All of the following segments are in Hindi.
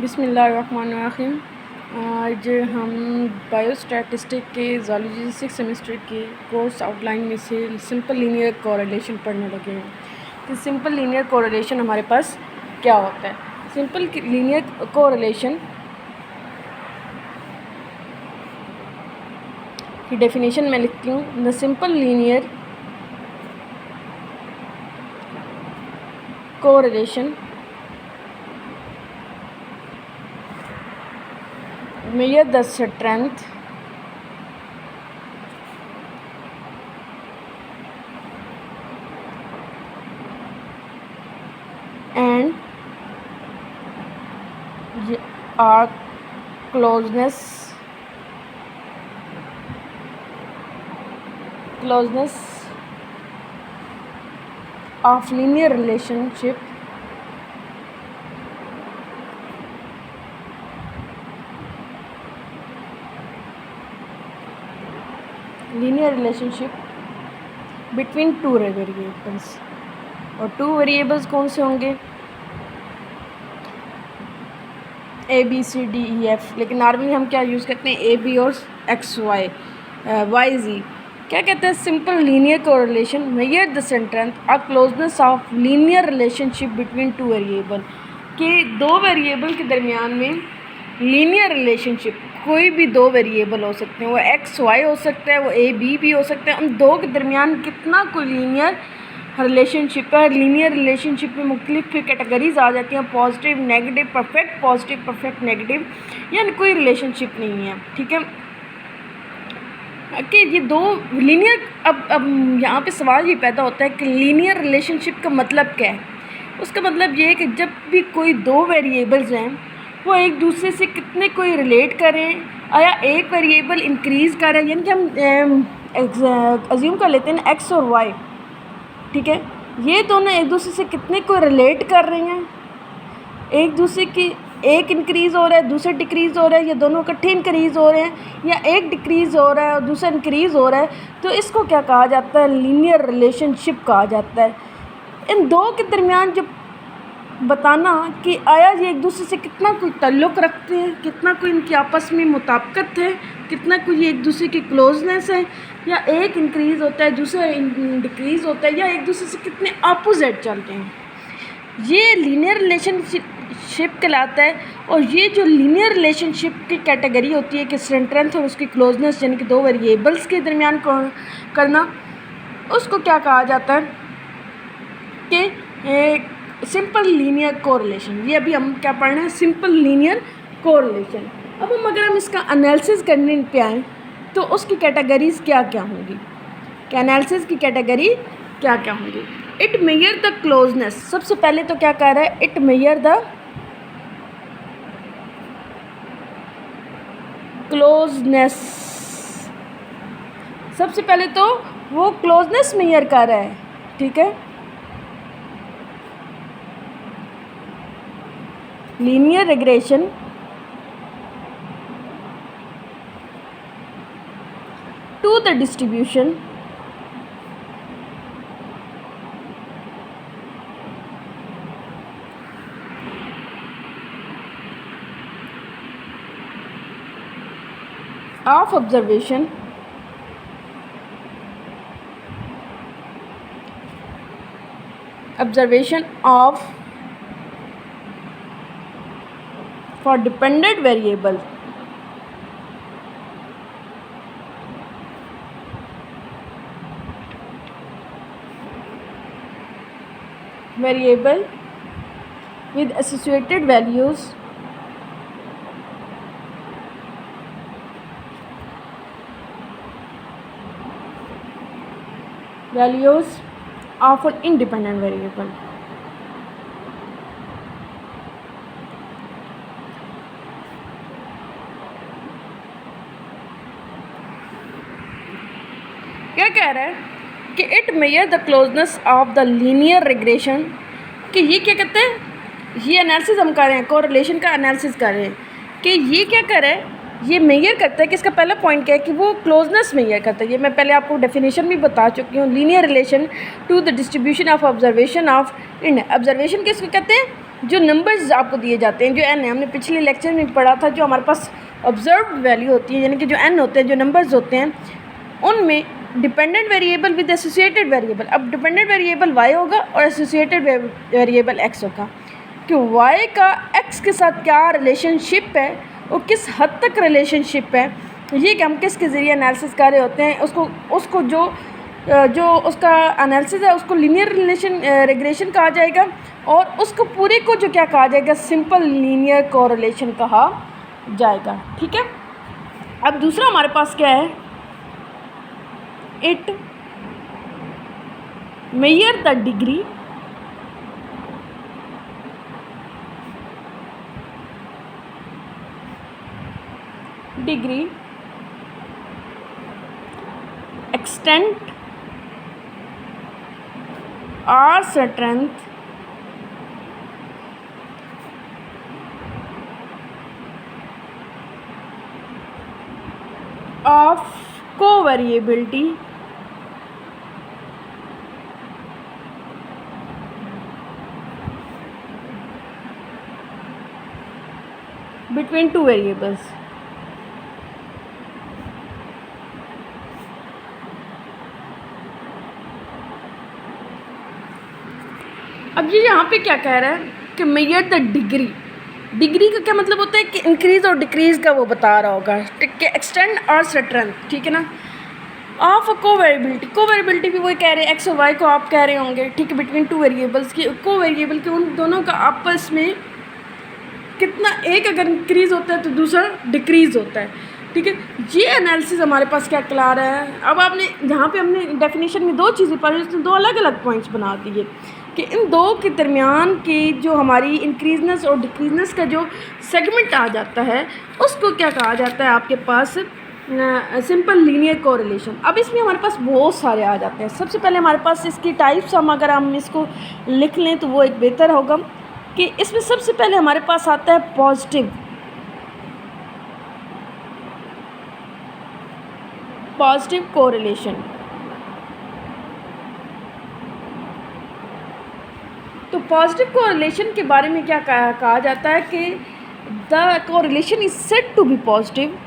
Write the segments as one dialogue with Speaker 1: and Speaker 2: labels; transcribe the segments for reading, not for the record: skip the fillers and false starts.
Speaker 1: बिस्मिल्लाहिर्रहमानिर्रहीम। आज हम बायोस्टैटिस्टिक के ज़ूलॉजी 6 सेमेस्टर के कोर्स आउटलाइन में से सिंपल लीनियर कोरिलेशन पढ़ने लगे हैं कि सिंपल लीनियर कोरिलेशन हमारे पास क्या होता है। सिंपल लीनियर कोरिलेशन की डेफिनेशन मैं लिखती हूँ। The simple linear correlation measure the strength and our closeness of linear relationship between two variables. और टू वेरिएबल्स कौन से होंगे? A B C D E F. लेकिन नॉर्मली हम क्या यूज़ करते हैं? ए बी और एक्स वाई वाई जी। क्या कहते हैं? Simple linear correlation measure the strength और closeness of linear relationship between two variable. कि दो वेरिएबल के दरमियान में लीनियर रिलेशनशिप, कोई भी दो वेरिएबल हो सकते हैं, वो एक्स वाई हो सकता है, वो ए बी भी हो सकता है। उन दो के दरमियान कितना कोई लीनियर रिलेशनशिप है। लीनियर रिलेशनशिप में मुख्तलिफ कैटेगरीज आ जाती हैं, positive, negative, perfect positive, perfect negative, यानी कोई रिलेशनशिप नहीं है। ठीक है कि ये दो लीनियर, अब यहाँ पे सवाल ये पैदा होता है कि लीनियर रिलेशनशिप का मतलब क्या है। उसका मतलब ये है कि जब भी कोई दो वेरिएबल्स हैं वो एक दूसरे से कितने कोई रिलेट करें, या एक वेरिएबल इंक्रीज़ करें, यानी कि हम अज्यूम कर लेते हैं एक्स और वाई। ठीक है, ये दोनों एक दूसरे से कितने कोई रिलेट कर रहे हैं, एक दूसरे की एक इंक्रीज़ हो रहा है, दूसरा डिक्रीज़ हो रहा है, या दोनों इकट्ठे इंक्रीज़ हो रहे हैं, या एक डिक्रीज़ हो रहा है और दूसरा इंक्रीज़ हो रहा है, तो इसको क्या कहा जाता है? लीनियर रिलेशनशिप कहा जाता है। इन दो के दरमियान जब बताना कि आया ये एक दूसरे से कितना कोई ताल्लुक़ रखते हैं, कितना कोई इनकी आपस में मुताबिकत है, कितना कोई एक दूसरे की क्लोजनेस है, या एक इंक्रीज़ होता है दूसरा डिक्रीज़ होता है, या एक दूसरे से कितने अपोजिट चलते हैं, ये लीनियर रिलेशनशिप कहलाता है। और ये जो लीनियर रिलेशनशिप की कैटेगरी होती है कि स्ट्रेंथ और उसकी क्लोजनेस, यानी कि दो वेरिएबल्स के दरमियान करना, उसको क्या कहा जाता है? कि सिंपल लीनियर कोरिलेशन। ये अभी हम क्या पढ़ रहे हैं? Simple linear correlation. अब अगर हम इसका एनालिसिस करने पे आएँ तो उसकी कैटेगरीज़ क्या क्या होंगी? क्या एनालिसिस की कैटेगरी क्या क्या होंगी? It measure the closeness. सबसे पहले तो क्या कह रहा है? It measure the closeness. सबसे पहले तो वो क्लोजनेस मेजर कर रहा है। ठीक है, linear regression to the distribution of observation of for dependent variable with associated values of an independent variable। क्या कह रहा है कि it measure the closeness of the linear regression. कि ये क्या कहते हैं? ये एनालिसिस हम कर रहे हैं, कोरिलेशन का एनालिसिस कर रहे हैं कि ये क्या कर रहा है? ये मेजर करता है कि इसका पहला पॉइंट क्या है कि वो क्लोजनेस मेजर करता है। ये मैं पहले आपको डेफिनेशन भी बता चुकी हूँ। Linear relation to the distribution of observation of in. Observation किसको कहते हैं? जो नंबर्स आपको दिए जाते हैं, जो n है, हमने पिछले लेक्चर में पढ़ा था, जो हमारे पास ऑब्जर्व्ड वैल्यू होती है, यानी कि जो n होते हैं, जो नंबर्स होते हैं, उनमें dependent variable with associated variable. अब डिपेंडेंट वेरिएबल y होगा और एसोसिएटेड वेरिएबल x होगा कि y का x के साथ क्या रिलेशनशिप है और किस हद तक रिलेशनशिप है, ये कि हम किसके ज़रिए एनालिसिस कर रहे होते हैं। उसको जो उसका एनालिसिस है उसको लीनियर रिग्रेशन कहा जाएगा, और उसको पूरे को जो क्या कहा जाएगा, सिंपल लीनियर कोरिलेशन कहा जाएगा। ठीक है। अब दूसरा हमारे पास क्या है, it measure the degree extent or strength of covariability between two variables। अब ये यहाँ पे क्या कह रहा है कि मेजर द डिग्री का क्या मतलब होता है कि इंक्रीज़ और डिक्रीज़ का वो बता रहा होगा, ठीक है, एक्सटेंड और स्ट्रेंथ, ठीक है ना, ऑफ कोवेरिएबिलिटी भी वही कह रहे हैं, एक्स और वाई को आप कह रहे होंगे, ठीक है, बिटवीन टू वेरिएबल्स की कोवेरिएबल के उन दोनों का आपस में कितना, एक अगर इंक्रीज़ होता है तो दूसरा डिक्रीज़ होता है, ठीक है। ये एनालिसिस हमारे पास क्या कहला रहा है। अब आपने यहाँ पे हमने डेफिनेशन में दो चीज़ें पढ़ी, उसने दो अलग अलग पॉइंट्स बना दिए कि इन दो के दरमियान की जो हमारी इंक्रीजनेस और डिक्रीजनेस का जो सेगमेंट आ जाता है उसको क्या कहा जाता है आपके पास, सिंपल लीनियर कोरिलेशन। अब इसमें हमारे पास बहुत सारे आ जाते हैं। सबसे पहले हमारे पास इसकी टाइप्स, अगर हम इसको लिख लें तो वो एक बेहतर होगा कि इसमें सबसे पहले हमारे पास आता है पॉजिटिव कोरिलेशन। तो पॉजिटिव कोरिलेशन के बारे में क्या कहा जाता है कि the correlation is said to be positive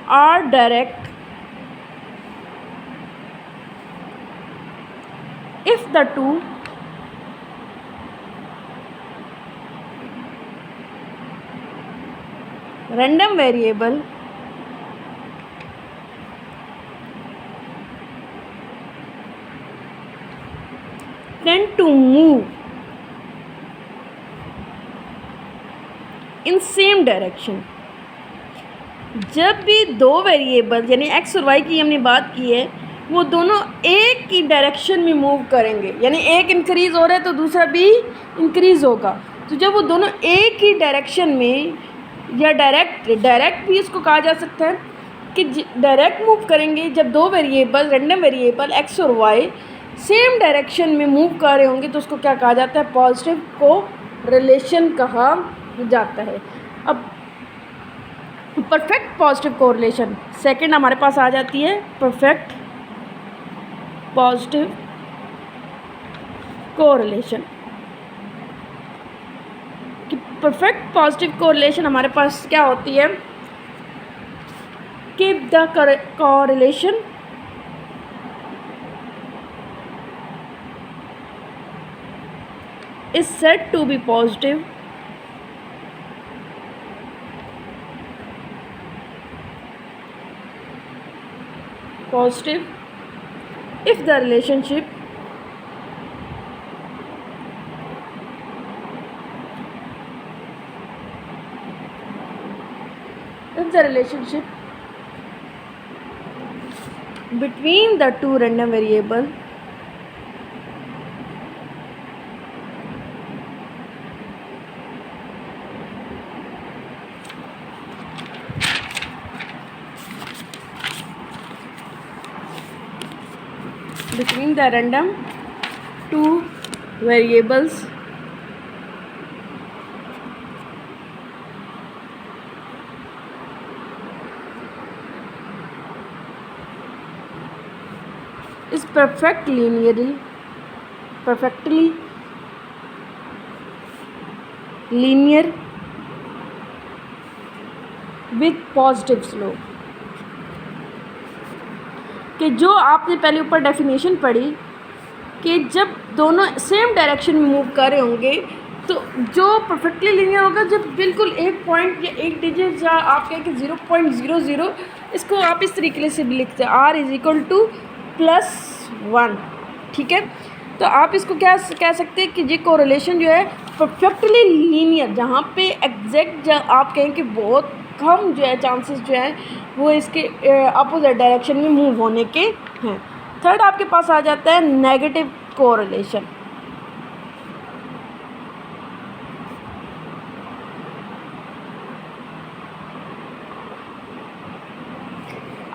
Speaker 1: or direct if the two random variable tend to move in same direction। जब भी दो वेरिएबल यानी एक्स और वाई की हमने बात की है, वो दोनों एक ही डायरेक्शन में मूव करेंगे, यानी एक इंक्रीज़ हो रहा है तो दूसरा भी इंक्रीज़ होगा। तो जब वो दोनों एक ही डायरेक्शन में, या डायरेक्ट भी इसको कहा जा सकता है कि डायरेक्ट मूव करेंगे, जब दो वेरिएबल, रैंडम वेरिएबल एक्स और वाई सेम डायरेक्शन में मूव कर रहे होंगे तो उसको क्या कहा जाता है, पॉजिटिव कोरिलेशन कहा जाता है। अब परफेक्ट पॉजिटिव कोरिलेशन सेकंड हमारे पास आ जाती है, परफेक्ट पॉजिटिव कोरिलेशन। कि परफेक्ट पॉजिटिव कोरिलेशन हमारे पास क्या होती है कि the correlation is said to be positive if the relationship between the two random variable between the random two variables is perfectly linear with positive slope। कि जो आपने पहले ऊपर डेफिनेशन पढ़ी कि जब दोनों सेम डायरेक्शन में मूव कर रहे होंगे तो जो परफेक्टली लीनियर होगा, जब बिल्कुल एक पॉइंट या एक डिजिट या आप कहें कि 0.00, इसको आप इस तरीके से भी लिखते हैं r = +1। ठीक है, तो आप इसको क्या कह सकते हैं कि ये कोरिलेशन जो है परफेक्टली लीनियर, जहाँ पे एग्जैक्ट आप कहें कि बहुत कम जो है चांसेस जो है वो इसके अपोजिट डायरेक्शन में मूव होने के हैं। थर्ड आपके पास आ जाता है नेगेटिव कोरिलेशन।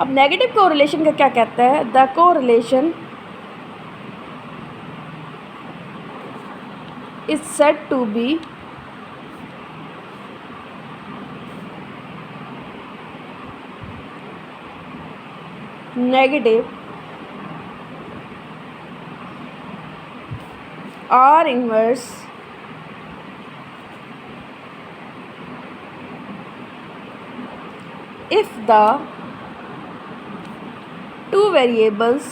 Speaker 1: अब नेगेटिव कोरिलेशन का क्या कहता है? The correlation is said to be negative R inverse if the two variables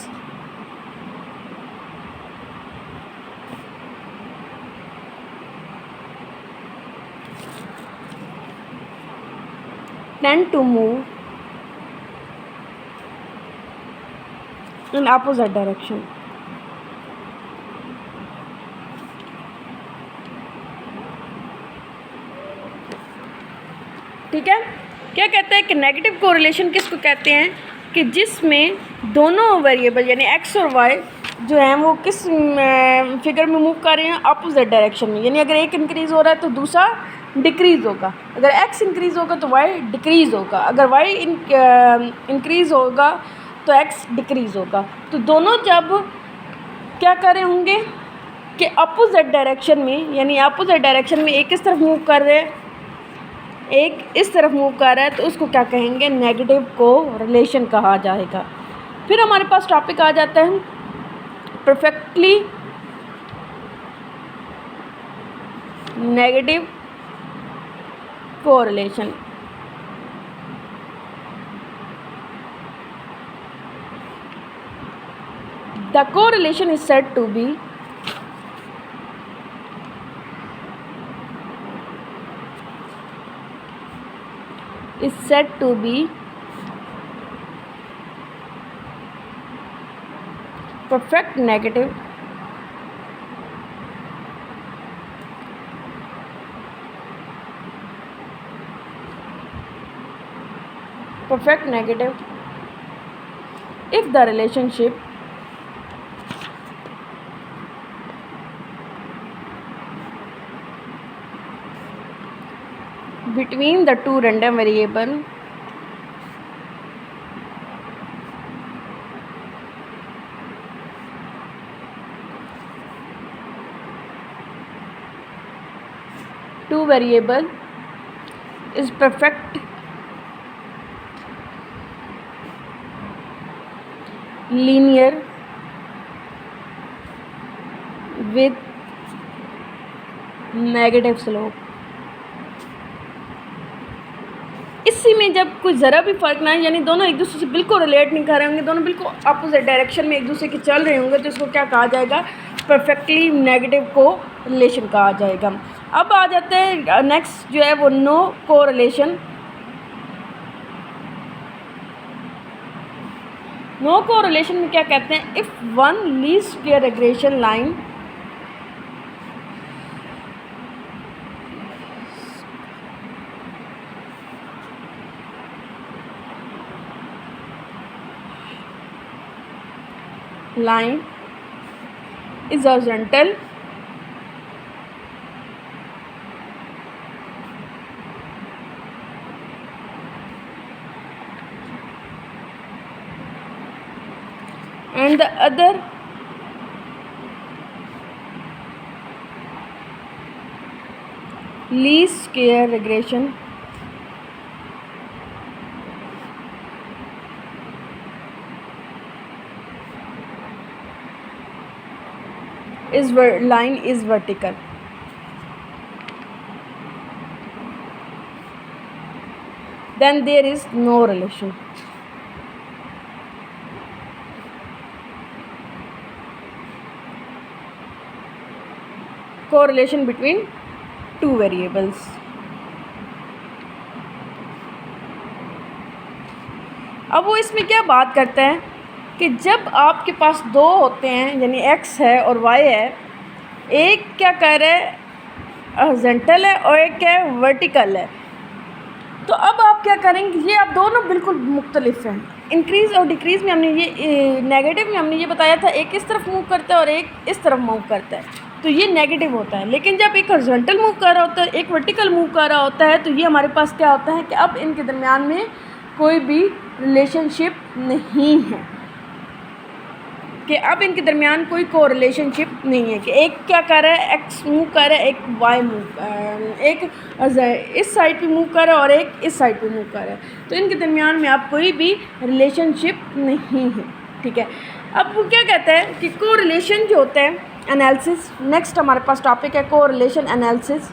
Speaker 1: tend to move in opposite direction। ठीक है, क्या कहते हैं कि नेगेटिव कोरिलेशन किसको कहते हैं कि जिसमें दोनों वेरिएबल यानी x और y जो हैं वो किस फिगर में मूव कर रहे हैं? अपोजिट डायरेक्शन में। यानी अगर एक इंक्रीज़ हो रहा है तो दूसरा डिक्रीज़ होगा, अगर x इंक्रीज़ होगा तो y डिक्रीज़ होगा, अगर y इंक्रीज़ होगा तो x डिक्रीज़ होगा। तो दोनों जब क्या कर रहे होंगे कि अपोजिट डायरेक्शन में, यानी अपोजिट डायरेक्शन में एक किस तरफ मूव कर रहे हैं, एक इस तरफ मूव कर रहा है, तो उसको क्या कहेंगे? नेगेटिव कोरिलेशन कहा जाएगा। फिर हमारे पास टॉपिक आ जाता है perfectly negative correlation. The correlation is said to be perfect negative if the relationship between the two random variable is perfect linear with negative slope। इसी में जब कोई ज़रा भी फ़र्क ना है, यानी दोनों एक दूसरे से बिल्कुल रिलेट नहीं कर रहे होंगे, दोनों बिल्कुल अपोजिट डायरेक्शन में एक दूसरे के चल रहे होंगे, तो इसको क्या कहा जाएगा? परफेक्टली नेगेटिव कोरिलेशन कहा जाएगा। अब आ जाते हैं नेक्स्ट जो है वो नो कोरिलेशन। नो कोरिलेशन में क्या कहते हैं? If one least square regression line is horizontal and the other least square regression line is vertical. Then there is no relation. Correlation between two variables. अब वो इसमें क्या बात करते हैं कि जब आपके पास दो होते हैं, यानी x है और y है, एक क्या कह रहा है हॉरिजॉन्टल है और एक क्या है वर्टिकल है, तो अब आप क्या करेंगे, ये आप दोनों बिल्कुल मुख्तलिफ हैं। इंक्रीज़ और डिक्रीज़ में हमने ये नेगेटिव में हमने ये बताया था, एक इस तरफ मूव करता है और एक इस तरफ मूव करता है, तो ये नेगेटिव होता है। लेकिन जब एक हॉरिजॉन्टल मूव कर रहा होता है, एक वर्टिकल मूव कर रहा होता है, तो ये हमारे पास क्या होता है कि अब इनके दरमियान में कोई भी रिलेशनशिप नहीं है, कि अब इनके दरमियान कोई कोरिलेशनशिप नहीं है कि एक क्या कर रहा है, एक्स मूव कर रहा है, एक वाई मूव, एक इस साइड पे मूव कर रहा है और एक इस साइड पे मूव कर रहा है, तो इनके दरमियान में आप कोई भी रिलेशनशिप नहीं है। ठीक है, अब वो क्या कहता है कि कोरिलेशन जो होता है, एनालिसिस, नेक्स्ट हमारे पास टॉपिक है कोरिलेशन एनालिसिस।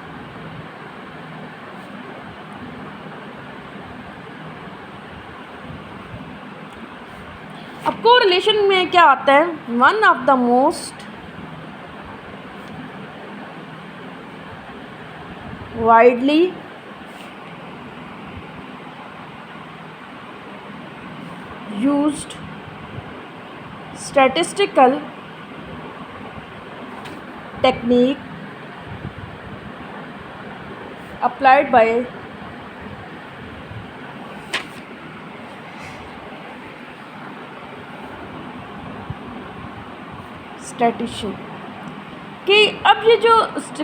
Speaker 1: अब कोरिलेशन में क्या आता है, one of the most widely used statistical technique applied by statistician, कि अब ये जो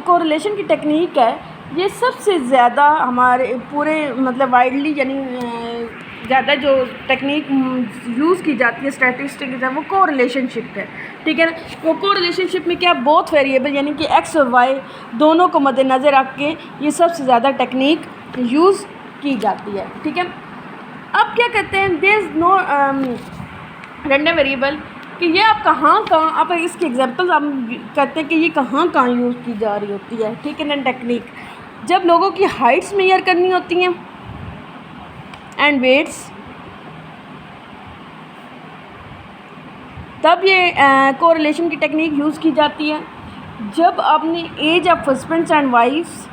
Speaker 1: कोरिलेशन की टेक्निक है, ये सबसे ज़्यादा हमारे पूरे मतलब वाइडली यानी ज़्यादा जो टेक्निक यूज़ की जाती है स्टैटिस्टिक्स है, वो कोरिलेशनशिप है। ठीक है ना, वो कोरिलेशनशिप में क्या, बोथ वेरिएबल यानी कि एक्स और वाई दोनों को मद्देनज़र रख के ये सबसे ज़्यादा टेक्निक यूज़ की जाती है। ठीक है, अब क्या कहते हैं, there is no random variable, कि ये आप कहाँ आप इसके एग्जांपल्स हम कहते हैं कि ये कहाँ यूज़ की जा रही होती है। ठीक है ना, टेक्निक जब लोगों की हाइट्स मेजर करनी होती हैं एंड वेट्स, तब ये कोरिलेशन की टेक्निक यूज़ की जाती है। जब आपने age of husbands and wifes,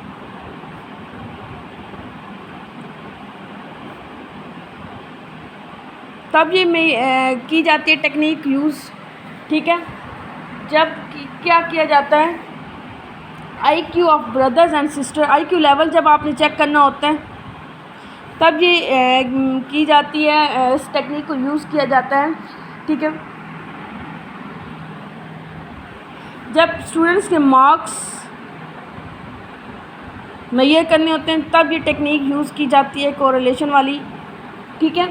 Speaker 1: तब ये में की जाती है टेक्निक यूज़। ठीक है, जब क्या किया जाता है, IQ of brothers and sister, IQ level जब आपने चेक करना होता है, तब ये की जाती है, इस टेक्निक को यूज़ किया जाता है। ठीक है, जब स्टूडेंट्स के मार्क्स मेजर करने होते हैं, तब ये टेक्निक यूज़ की जाती है कोरिलेशन वाली। ठीक है,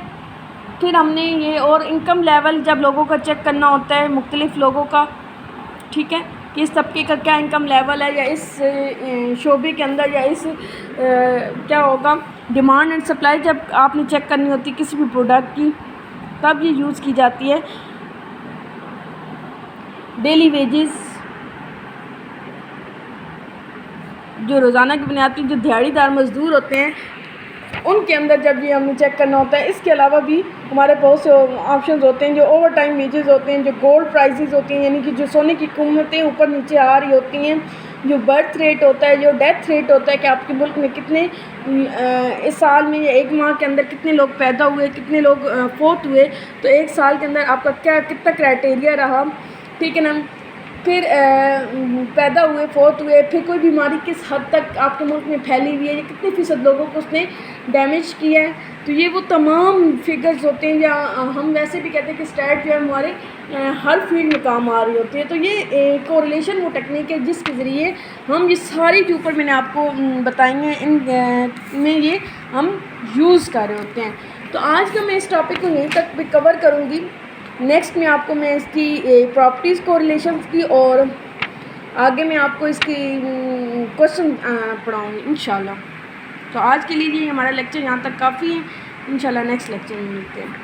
Speaker 1: फिर हमने ये और इनकम लेवल जब लोगों का चेक करना होता है, मुख्तलिफ़ लोगों का, ठीक है, कि इस तबके का क्या इनकम लेवल है, या इस शोबे के अंदर, या इस क्या होगा, डिमांड एंड सप्लाई जब आपने चेक करनी होती है किसी भी प्रोडक्ट की, तब ये यूज़ की जाती है। डेली वेजेस, जो रोज़ाना की बुनियाद पर जो दिहाड़ीदार मज़दूर होते हैं, उनके अंदर जब ये हमें चेक करना होता है। इसके अलावा भी हमारे बहुत से ऑप्शंस होते हैं, जो ओवर टाइम वेजेस होते हैं, जो गोल्ड प्राइसेस होती हैं, यानी कि जो सोने की कीमतें ऊपर नीचे आ रही होती हैं, जो बर्थ रेट होता है, जो डेथ रेट होता है, कि आपके मुल्क में कितने इस साल में या एक माह के अंदर कितने लोग पैदा हुए, कितने लोग फोत हुए, तो एक साल के अंदर आपका कितना क्राइटेरिया रहा। ठीक है ना, फिर पैदा हुए, फोत हुए, फिर कोई बीमारी किस हद तक आपके मुल्क में फैली हुई है, या कितने फ़ीसद लोगों को उसने डैमेज किया है, तो ये वो तमाम फिगर्स होते हैं, या हम वैसे भी कहते हैं कि स्टैट जो है हमारे हर फील्ड में काम आ रही होती है। तो ये कोरिलेशन वो टेक्निक है जिसके ज़रिए हम ये सारी जो ऊपर मैंने आपको बताएंगे, इन में ये हम यूज़ कर रहे होते हैं। तो आज का मैं इस टॉपिक को यहीं तक भी कवर करूँगी। नेक्स्ट में आपको मैं इसकी प्रॉपर्टीज़ कोरिलेशंस की, और आगे मैं आपको इसकी क्वेश्चन पढ़ाऊँगी इंशाल्लाह। तो आज के लिए ये हमारा लेक्चर यहाँ तक काफ़ी है, इंशाल्लाह नेक्स्ट लेक्चर में मिलते हैं।